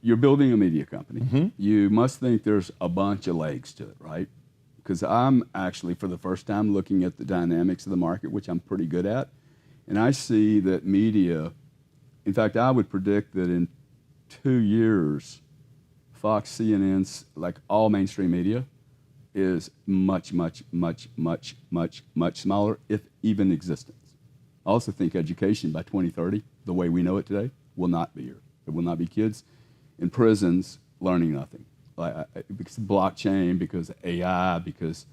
you're building a media company. You must think there's a bunch of legs to it, right? Because I'm actually, for the first time, looking at the dynamics of the market, which I'm pretty good at. And I see that media, in fact, I would predict that in 2 years, Fox, CNN's, like all mainstream media, is much, much, much, much, much, much smaller, if even existence. I also think education by 2030, the way we know it today, will not be here. There will not be kids in prisons learning nothing. Because of blockchain, because of AI, because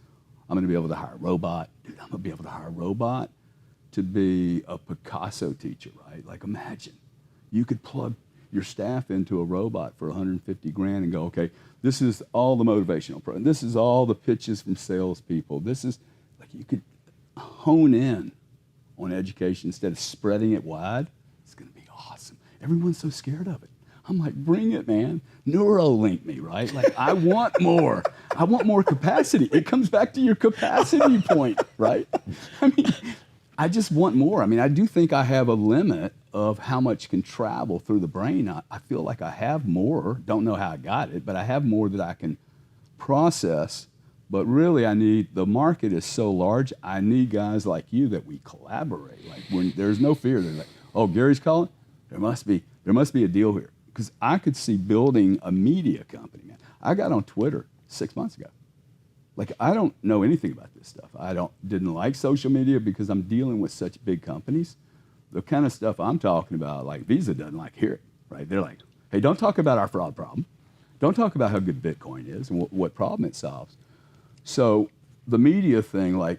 I'm going to be able to hire a robot. Dude, I'm going to be able to hire a robot to be a Picasso teacher, right? Like, imagine. You could plug your staff into a robot for 150 grand and go, okay, this is all the motivational pro, this is all the pitches from salespeople. This is, like, you could hone in on education instead of spreading it wide. It's going to be awesome. Everyone's so scared of it. I'm like, bring it, man. Neuralink me, right? Like, I want more. I want more capacity. It comes back to your capacity point, right? I mean, I just want more. I mean, I do think I have a limit of how much can travel through the brain. I feel like I have more. Don't know how I got it, but I have more that I can process. But really, the market is so large, I need guys like you that we collaborate. Like, when there's no fear. They're like, oh, Gary's calling? There must be a deal here. Because I could see building a media company, man. I got on Twitter 6 months ago. Like, I don't know anything about this stuff. Didn't like social media because I'm dealing with such big companies. The kind of stuff I'm talking about, like, Visa doesn't like hear it, right? They're like, hey, don't talk about our fraud problem. Don't talk about how good Bitcoin is and what problem it solves. So the media thing, like,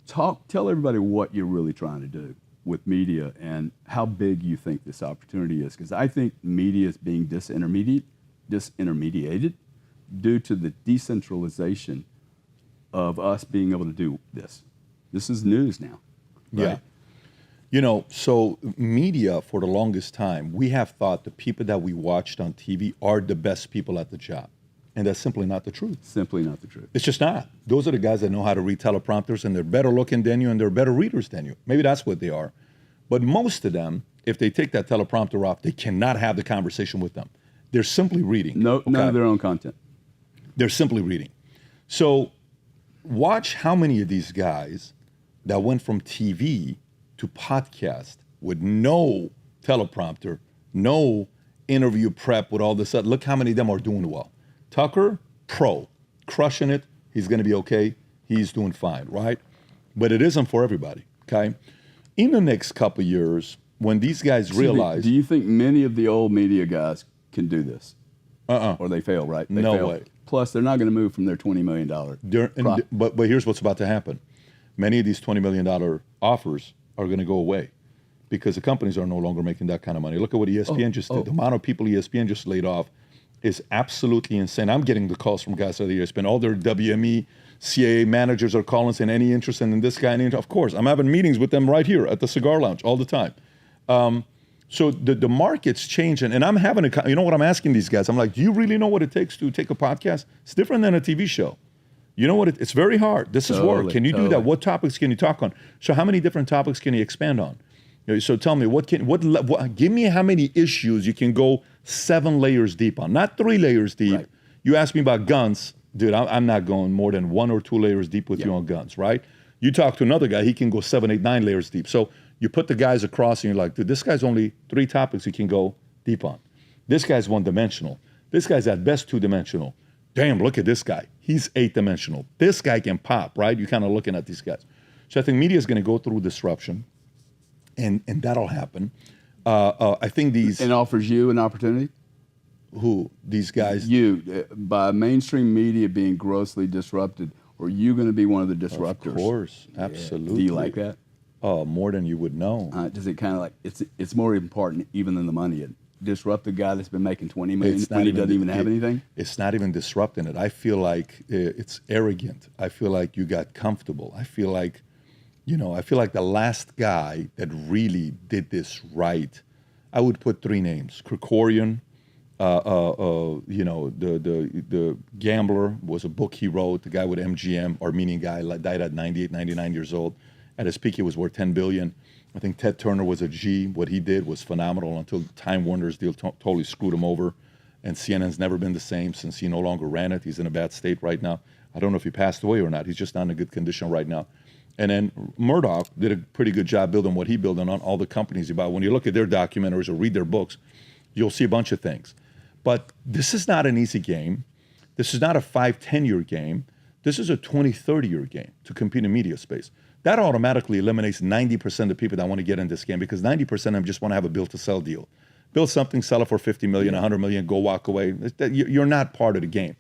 tell everybody what you're really trying to do with media and how big you think this opportunity is. Because I think media is being disintermediated due to the decentralization of us being able to do this. This is news now. Right? Yeah. You know, so media, for the longest time, we have thought the people that we watched on TV are the best people at the job. And that's simply not the truth. Simply not the truth. It's just not. Those are the guys that know how to read teleprompters, and they're better looking than you, and they're better readers than you. Maybe that's what they are. But most of them, if they take that teleprompter off, they cannot have the conversation with them. They're simply reading. None of their own content. They're simply reading. So watch how many of these guys that went from TV to podcast with no teleprompter, no interview prep with all this stuff. Look how many of them are doing well. Tucker, pro, crushing it. He's going to be okay. He's doing fine, right? But it isn't for everybody, okay? In the next couple of years, when these guys realize... Do you think many of the old media guys can do this? Or they fail, right? They no fail. way. Plus, they're not going to move from their $20 million. But here's what's about to happen. Many of these $20 million offers are going to go away because the companies are no longer making that kind of money. Look at what ESPN just did. The amount of people ESPN just laid off is absolutely insane. I'm getting the calls from guys at ESPN. All their WME, CAA managers are calling saying, any interest in this guy? Of course, I'm having meetings with them right here at the Cigar Lounge all the time. So the market's changing, and I'm having you know what I'm asking these guys? I'm like, do you really know what it takes to take a podcast? It's different than a TV show. You know what? It's very hard. This is work. Can you do that? What topics can you talk on? So how many different topics can you expand on? So tell me, give me how many issues you can go 7 layers deep on, not 3 layers deep. Right. You ask me about guns, dude, I'm not going more than 1 or 2 layers deep with you on guns, right? You talk to another guy, he can go 7, 8, 9 layers deep. So you put the guys across and you're like, dude, this guy's only 3 topics he can go deep on. This guy's 1-dimensional. This guy's at best 2-dimensional. Damn, look at this guy. He's 8-dimensional. This guy can pop, right? You're kind of looking at these guys. So I think media is going to go through disruption, and that'll happen. I think these... And offers you an opportunity? Who? These guys? You. By mainstream media being grossly disrupted, are you going to be one of the disruptors? Of course. Absolutely. Do you like that? Oh, more than you would know. Does it kind of like... It's more important even than the money. Disrupt the guy that's been making $20 million when he doesn't even have anything? It's not even disrupting it. I feel like it's arrogant. I feel like you got comfortable. I feel like, the last guy that really did this right, I would put 3 names. Krikorian, the Gambler was a book he wrote. The guy with MGM, Armenian guy, died at 98, 99 years old. At his peak, he was worth $10 billion. I think Ted Turner was a G. What he did was phenomenal until Time Warner's deal totally screwed him over. and CNN's never been the same since he no longer ran it. He's in a bad state right now. I don't know if he passed away or not. He's just not in a good condition right now. And then Murdoch did a pretty good job building what he built on all the companies he bought. When you look at their documentaries or read their books, you'll see a bunch of things. But this is not an easy game. This is not a 5-10-year game. This is a 20-30-year game to compete in media space. That automatically eliminates 90% of the people that want to get in this game, because 90% of them just want to have a build-to-sell deal. Build something, sell it for $50 million, $100 million, go walk away. You're not part of the game.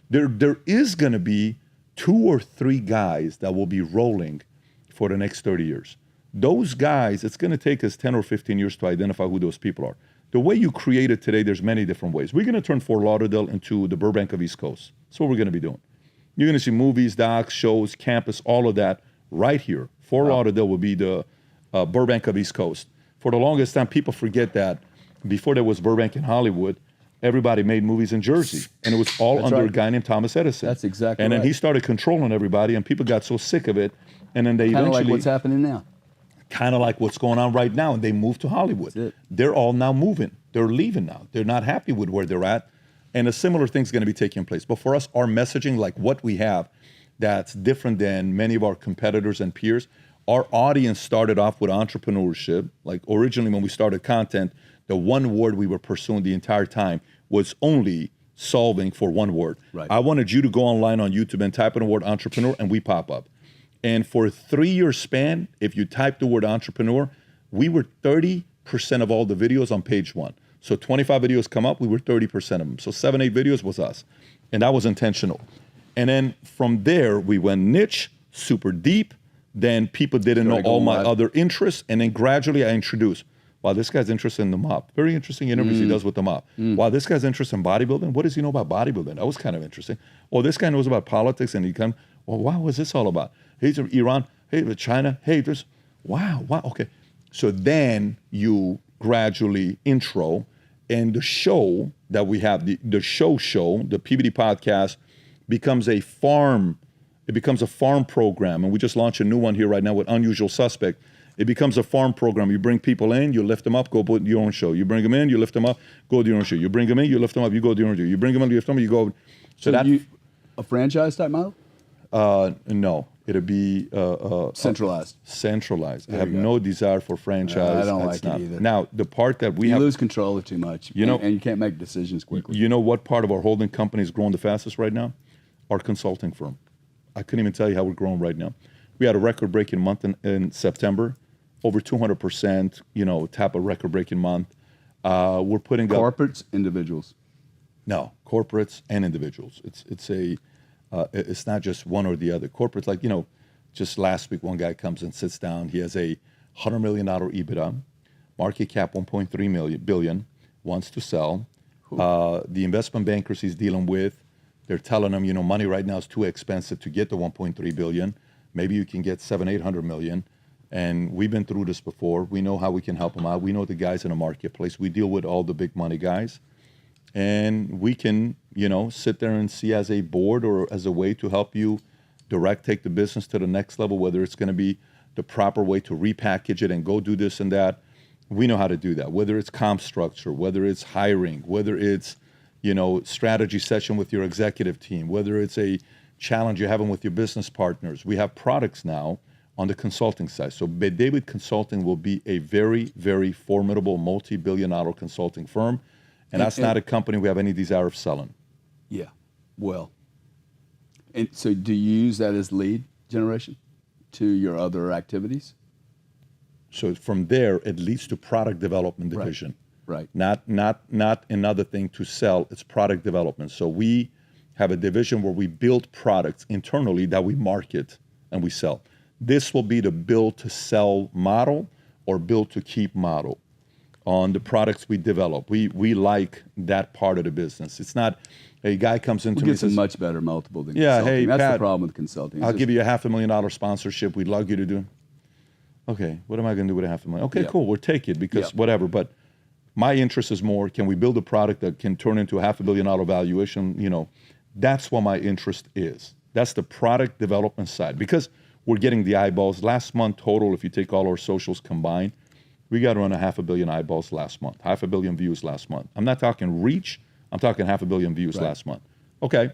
There is going to be 2 or 3 guys that will be rolling for the next 30 years. Those guys, it's going to take us 10 or 15 years to identify who those people are. The way you create it today, there's many different ways. We're going to turn Fort Lauderdale into the Burbank of East Coast. That's what we're going to be doing. You're going to see movies, docs, shows, campus, all of that right here. Fort Lauderdale will be the Burbank of East Coast. For the longest time, people forget that before there was Burbank in Hollywood, everybody made movies in Jersey, and it was all under a guy named Thomas Edison. That's exactly And then right. he started controlling everybody, and people got so sick of it, and then they Kind of eventually... like what's happening now. Kind of like what's going on right now, and they moved to Hollywood. That's it. They're all now moving. They're leaving now. They're not happy with where they're at, and a similar thing's going to be taking place. But for us, our messaging, like what we have, that's different than many of our competitors and peers. Our audience started off with entrepreneurship. Like originally when we started content, the one word we were pursuing the entire time was only solving for one word. Right. I wanted you to go online on YouTube and type in the word entrepreneur, and we pop up. And for a 3-year span, if you type the word entrepreneur, we were 30% of all the videos on page 1. So 25 videos come up, we were 30% of them. So 7, 8 videos was us. And that was intentional. And then from there, we went niche, super deep. Then people didn't know all my other interests. And then gradually I introduced, wow, this guy's interested in the mob. Very interesting interviews he does with the mob. Wow, this guy's interested in bodybuilding. What does he know about bodybuilding? That was kind of interesting. Oh, this guy knows about politics, and he come, well, wow, what's this all about? Hey, Iran. Hey, China. Hey, there's, wow, okay. So then you gradually intro, and the show that we have, the show, the PBD podcast, becomes a farm. It becomes a farm program, and we just launched a new one here right now with Unusual Suspect. It becomes a farm program. You bring people in, you lift them up, go put your own show. You bring them in, you lift them up, go do your own show. You bring them in, you lift them up, you go do your own show. You bring them in, you lift them up, you go. So that a franchise type model? No, it'll be Centralized. Centralized. I have no desire for franchise. I don't That's like it either. Now, the part that we You have, lose control of too much, and you can't make decisions quickly. you know what part of our holding company is growing the fastest right now? Our consulting firm. I couldn't even tell you how we're growing right now. We had a record-breaking month in September, over 200%, type of record-breaking month. We're putting Corporates, individuals. No, corporates and individuals. It's not just one or the other. Corporates, like, just last week, one guy comes and sits down. He has a $100 million EBITDA, market cap 1.3 billion, wants to sell. The investment bankers he's dealing with, they're telling him, money right now is too expensive to get the 1.3 billion. Maybe you can get 700-800 million. And we've been through this before. We know how we can help them out. We know the guys in the marketplace. We deal with all the big money guys. And we can, sit there and see as a board or as a way to help you take the business to the next level, whether it's going to be the proper way to repackage it and go do this and that. We know how to do that, whether it's comp structure, whether it's hiring, whether it's, strategy session with your executive team, whether it's a challenge you're having with your business partners. We have products now on the consulting side. So David Consulting will be a very, very formidable multi-billion-dollar consulting firm. And that's not a company we have any desire of selling. Yeah, well. And so do you use that as lead generation to your other activities? So from there, it leads to product development division. Right. Not another thing to sell, it's product development. So we have a division where we build products internally that we market and we sell. This will be the build to sell model or build to keep model on the products we develop. We like that part of the business. It's not a guy comes into me and says, a much better multiple than yeah, consulting. hey, That's Pat, the problem with consulting. I'll give you a $500,000 sponsorship. We'd love you to do. Okay, what am I going to do with $500,000? Okay, cool, we'll take it because whatever. But my interest is more, can we build a product that can turn into a $500 million valuation? That's what my interest is. That's the product development side because we're getting the eyeballs. Last month total, if you take all our socials combined, we got around 500 million eyeballs last month, 500 million views last month. I'm not talking reach, I'm talking 500 million views Right. last month. Okay.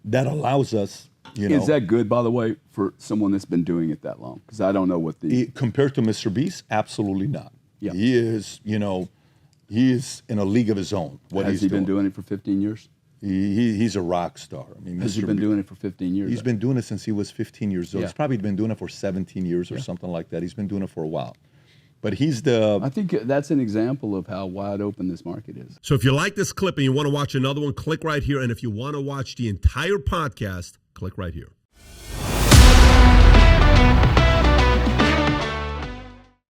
That allows us, you know. Is that good, by the way, for someone that's been doing it that long? Because I don't know what the Compared to Mr. Beast, absolutely not. Yeah. He is, you know, he is in a league of his own. What has he's he been doing it for 15 years? He's a rock star. I mean, Has he been doing it for 15 years? He's been doing it since he was 15 years old. Yeah. He's probably been doing it for 17 years or something like that. He's been doing it for a while. But he's the... I think that's an example of how wide open this market is. So if you like this clip and you want to watch another one, click right here. And if you want to watch the entire podcast, click right here.